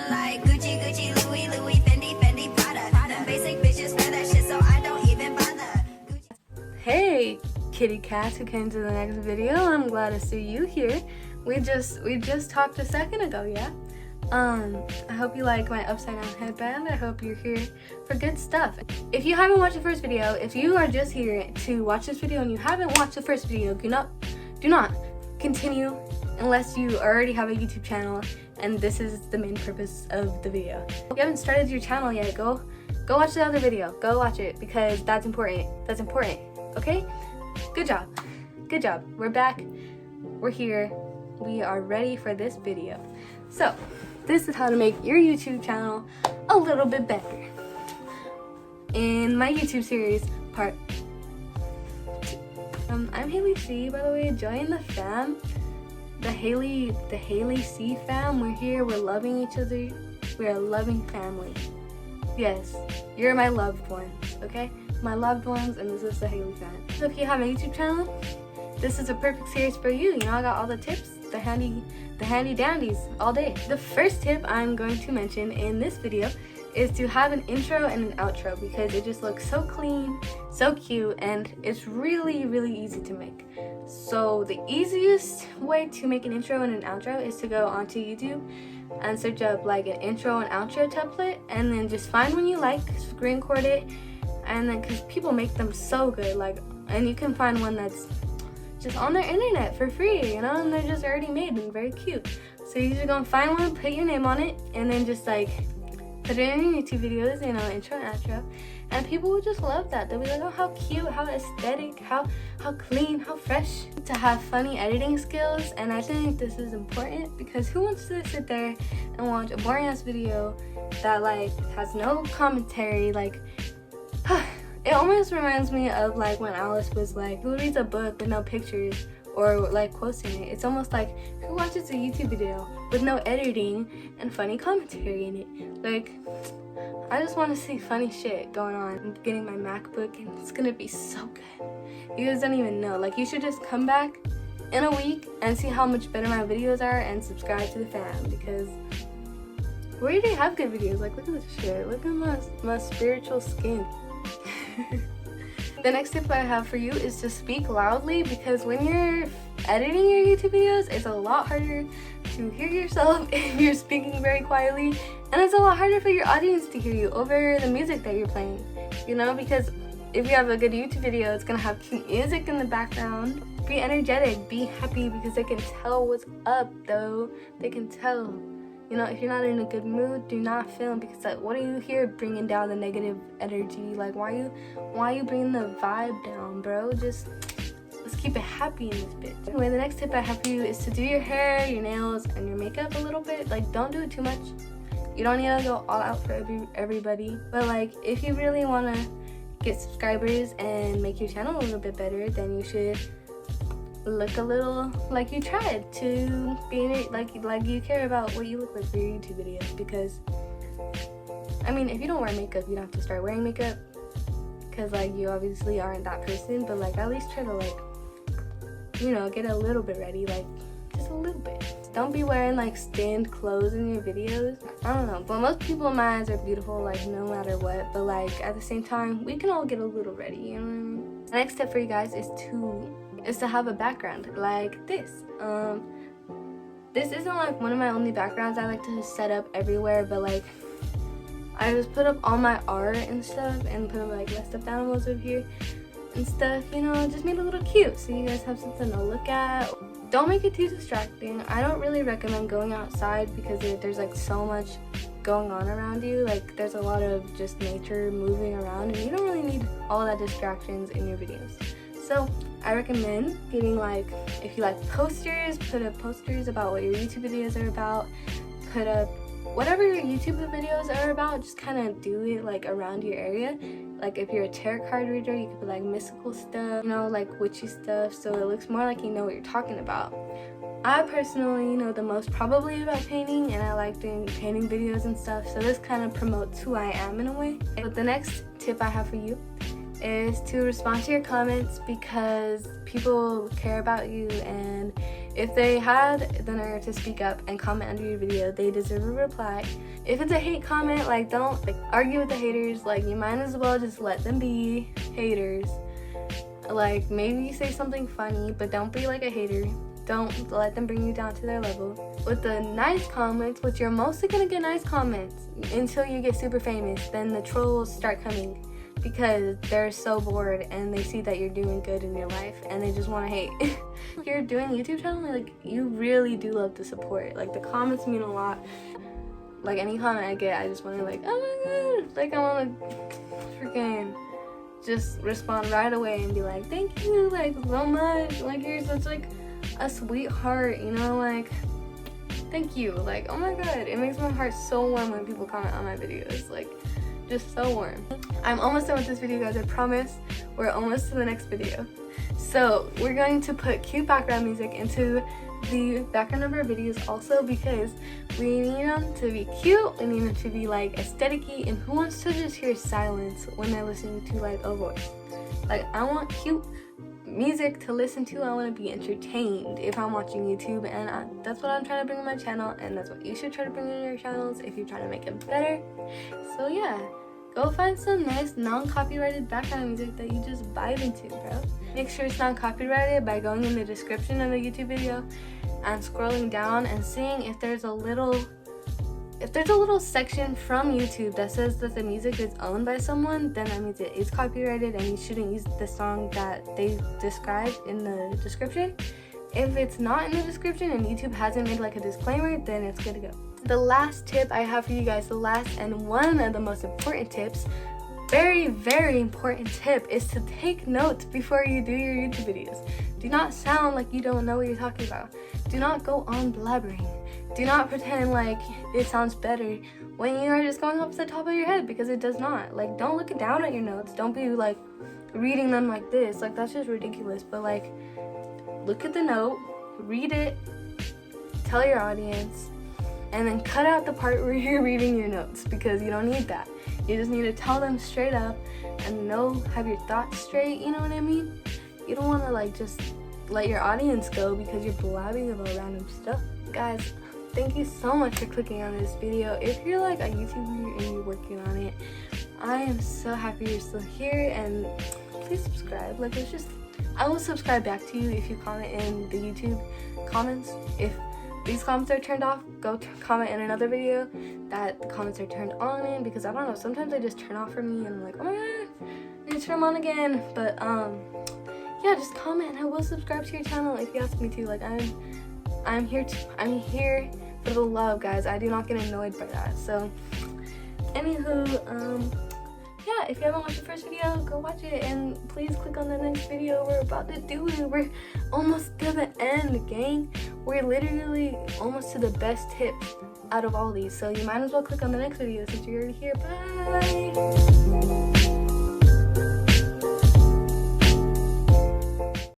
like Gucci, Gucci, Louis, Louis, Fendi, Fendi, Prada. Basic bitches wear that shit, so I don't even bother. Hey, kitty cats who came to the next video. I'm glad to see you here. We just talked a second ago, yeah? I hope you like my upside down headband. I hope you're here for good stuff. If you haven't watched the first video, if you are just here to watch this video and you haven't watched the first video, do not continue unless you already have a YouTube channel and this is the main purpose of the video. If you haven't started your channel yet, go watch the other video. Go watch it because that's important. That's important, okay? Good job. Good job. We're back. We're here. We are ready for this video. So, this is how to make your YouTube channel a little bit better. In my YouTube series, part 2. I'm Hailey C, by the way. Join the fam. The Hailey C fam. We're here. We're loving each other. We're a loving family. Yes, you're my loved ones, okay? My loved ones, and this is the Hailey fam. So if you have a YouTube channel, this is a perfect series for you. You know, I got all the tips, the handy dandies all day. The first tip I'm going to mention in this video is to have an intro and an outro because it just looks so clean, so cute, and it's really easy to make. So the easiest way to make an intro and an outro is to go onto YouTube and search up like an intro and outro template, and then just find one you like, screen record it, and then because people make them so good, like, and you can find one that's just on their internet for free, you know, and they're just already made and very cute. So you're just gonna find one, put your name on it, and then just like put it in your YouTube videos, you know, intro and outro, and people will just love that. They'll be like, oh, how cute, how aesthetic, how clean, how fresh. To have funny editing skills, and I think this is important because who wants to sit there and watch a boring ass video that like has no commentary, like it almost reminds me of like when Alice was like, who reads a book with no pictures or like quotes in it? It's almost like, who watches a YouTube video with no editing and funny commentary in it? Like, I just want to see funny shit going on. I'm getting my MacBook and it's gonna be so good. You guys don't even know. Like, you should just come back in a week and see how much better my videos are and subscribe to the fam because we already have good videos. Like, look at this shit. Look at my spiritual skin. The next tip I have for you is to speak loudly because when you're editing your YouTube videos, it's a lot harder to hear yourself if you're speaking very quietly, and it's a lot harder for your audience to hear you over the music that you're playing, you know, because if you have a good YouTube video, it's gonna have cute music in the background. Be energetic, be happy because they can tell what's up though. They can tell. You know, if you're not in a good mood, do not film because like, what are you here bringing down the negative energy? Like, why are you bringing the vibe down, bro? Just let's keep it happy in this bitch. Anyway, the next tip I have for you is to do your hair, your nails, and your makeup a little bit. Like, don't do it too much. You don't need to go all out for everybody. But like, if you really want to get subscribers and make your channel a little bit better, then you should look a little like you tried to be like you care about what you look like for your YouTube videos. Because I mean, if you don't wear makeup, you don't have to start wearing makeup because like you obviously aren't that person, but like at least try to like, you know, get a little bit ready, like just a little bit. Don't be wearing like stained clothes in your videos. I don't know, but most people in my eyes are beautiful, like no matter what, but like at the same time we can all get a little ready, you know what I mean? The next tip for you guys is to have a background like this. This isn't like one of my only backgrounds I like to set up everywhere, but like I just put up all my art and stuff and put up like my stuffed animals over here and stuff, you know, just made it a little cute so you guys have something to look at. Don't make it too distracting. I don't really recommend going outside because there's like so much going on around you. Like there's a lot of just nature moving around and you don't really need all that distractions in your videos. So I recommend getting like, if you like posters, put up posters about what your YouTube videos are about. Put up whatever your YouTube videos are about, just kind of do it like around your area. Like if you're a tarot card reader, you could put like mystical stuff, you know, like witchy stuff, so it looks more like you know what you're talking about. I personally know the most probably about painting, and I like doing painting videos and stuff, so this kind of promotes who I am in a way. But the next tip I have for you is to respond to your comments because people care about you, and if they had the nerve to speak up and comment under your video, they deserve a reply if it's a hate comment, like, don't like argue with the haters. Like, you might as well just let them be haters. Like, maybe you say something funny, but don't be like a hater. Don't let them bring you down to their level. With the nice comments, which you're mostly gonna get nice comments until you get super famous, then the trolls start coming because they're so bored and they see that you're doing good in your life and they just want to hate. If you're doing a YouTube channel, like, you really do love the support. Like, the comments mean a lot. Like, any comment I get, I just want to, like, oh my god, like, I want to freaking just respond right away and be like, thank you, like, so much, like, you're such, like, a sweetheart, you know, like, thank you, like, oh my god, it makes my heart so warm when people comment on my videos, like, just so warm. I'm almost done with this video, guys, I promise. We're almost to the next video. So we're going to put cute background music into the background of our videos also, because we need them to be cute, we need them to be like aesthetic-y, and who wants to just hear silence when they're listening to like a voice? Like, I want cute music to listen to. I want to be entertained if I'm watching YouTube, and that's what I'm trying to bring on my channel, and that's what you should try to bring in your channels if you're trying to make it better. So yeah, go find some nice non-copyrighted background music that you just vibe into, bro. Make sure it's not copyrighted by going in the description of the YouTube video and scrolling down and seeing if there's a little section from YouTube that says that the music is owned by someone, then that means it is copyrighted and you shouldn't use the song that they described in the description. If it's not in the description and YouTube hasn't made like a disclaimer, then it's good to go. The last tip I have for you guys, the last and one of the most important tips, very, very important tip, is to take notes before you do your YouTube videos. Do not sound like you don't know what you're talking about. Do not go on blabbering. Do not pretend like it sounds better when you are just going off the top of your head, because it does not. Like, don't look down at your notes. Don't be like reading them like this. Like, that's just ridiculous. But like, look at the note, read it, tell your audience, and then cut out the part where you're reading your notes, because you don't need that. You just need to tell them straight up and have your thoughts straight, you know what I mean? You don't want to like just let your audience go because you're blabbing about random stuff. Guys, thank you so much for clicking on this video. If you're like a YouTuber and you're working on it, I am so happy you're still here, and please subscribe. Like, it's just, I will subscribe back to you if you comment in the YouTube comments. If these comments are turned off, go comment in another video that the comments are turned on in, because I don't know, sometimes they just turn off for me and I'm like, oh my god, I need to turn them on again. But yeah, just comment and I will subscribe to your channel if you ask me to. Like, I'm here for the love, guys. I do not get annoyed by that. So anywho, yeah, if you haven't watched the first video, go watch it, and please click on the next video. We're about to do it. We're almost to the end, gang. We're literally almost to the best tip out of all these, so you might as well click on the next video since you're already here. Bye.